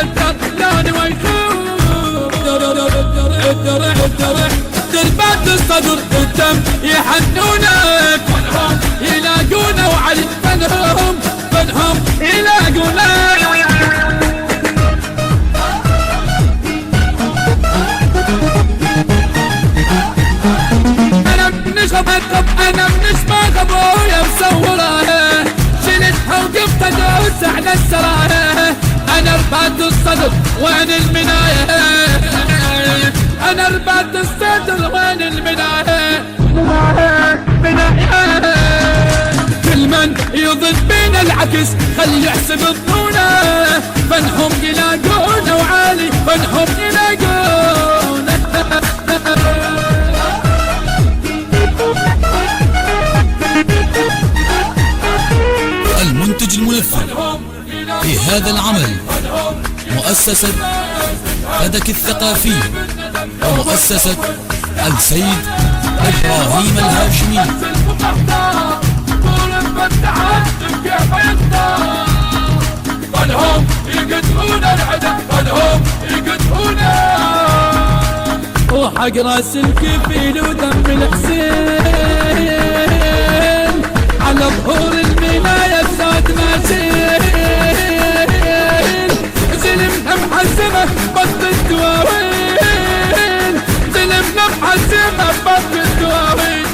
تكدر لون ويخون. دربات الصدر الدم يحنونك فنهم يلاقونه وعلي فنهم يلاقونه. انا منش غبطب انا منش ما غبويا مصوره شلتها وقفت ادوس على السرايا. انا رباط الصدر وين المنايه انا رباط الصدر وين المنايه كل من يظن بين العكس خلي يحسب ظنونه فنهم يلاقونه وعالي فنهم يلاقونه. المنتج المنفذ في هذا العمل مؤسسة فدك الثقافية ومؤسسة السيد إبراهيم الهاشمي. فنهم يقتلون العدد فنهم يقتلون وحق راس الكفيل ودم الحسين على ظهور المناية زاد ماسين زلمنا محزمة بط الدواوين زلمنا محزمة بط الدواوين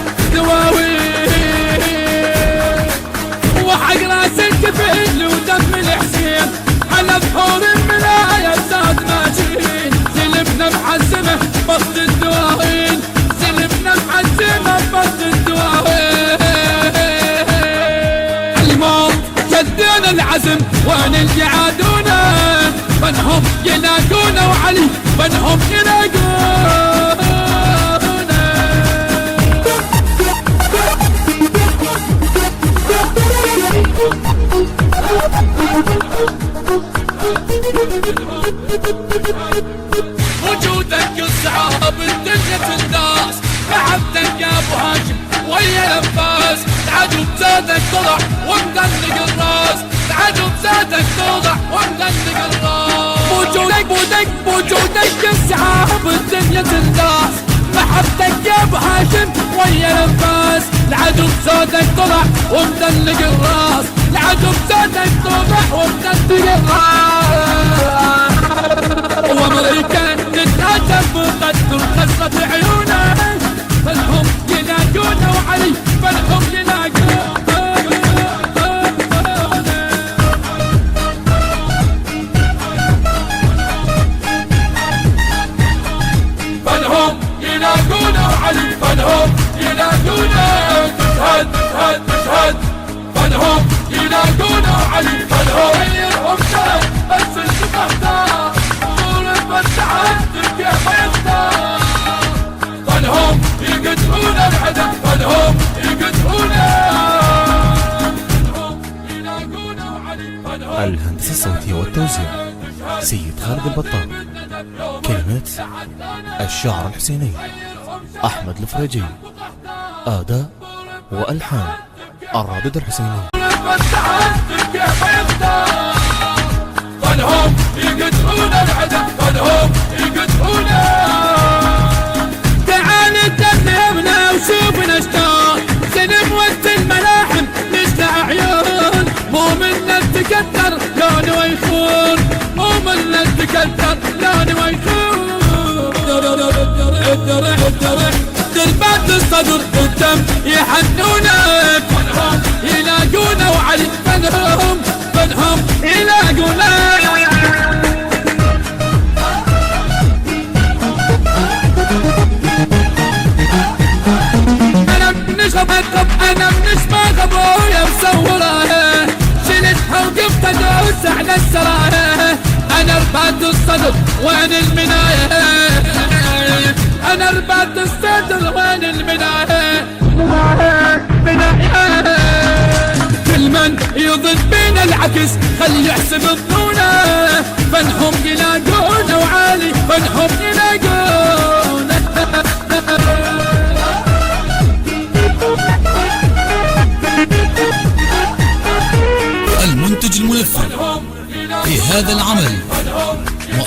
وحق راس الكفيل ودم الحسين على ظهور المناية زاد ماسين زلمنا محزمة بط الدواوين زلمنا محزمة بط الدواوين. شدينا العزم وين اللي يعادونا فنهم يلاقونا وعلي فنهم يلاقونا. وجودك الصعاب الدنيا الناس محبتك يا ابو هاشم ويا الانفاس العدو بزادك طلع ومدلق الراس العدو بزادك طلع ومدلق الراس. وجودك السحاب الدنيا الناس محبتك يا ابو هاشم ويا الانفاس العدو بزادك طلع ومدلق الراس العدو بزادك طلع ومدلق الراس. وامريكا تتهجم بقدر خسرة عيونه فنهم يلاقونه وعلي فنهم يلاقونه. فنهم يلاقونه وعلي فنهم يلاقونه. تشهد فنهم يلاقونه وعلي فنهم غيرهم شهد بس الشفافتار طول المسعد تركيا ما يختار. فنهم يقتلون العدد فنهم يقتلون الهندسة الصوتية والتوزيع سيد خالد البطال. كلمات الشاعر الحسيني أحمد الفريجي. أداء وألحان الرادود الحسيني. فنهم يقتلون العدد فنهم يقتلون. تعال تذهبنا وشوفنا اشتاق سلم وسط الملاحم نشتاق عيون مو منا تكدر لون ويخون مو منا تكدر لون ويخون. دربات الصدر الدم يحنونك فنهم يلاقونه وعلي فنهم يلاقونه. انا منش غبطب انا منش ما غبويا مصوره شلتها وقفت ادوس على السرايا. انا رباط الصدر وين المناية انا رباط الصدر وين المناية كل من يظن بين العكس خلي يحسب ظنونه فنهم يلاقونه وعالي فنهم يلاقونه. المنتج المنفذ في هذا العمل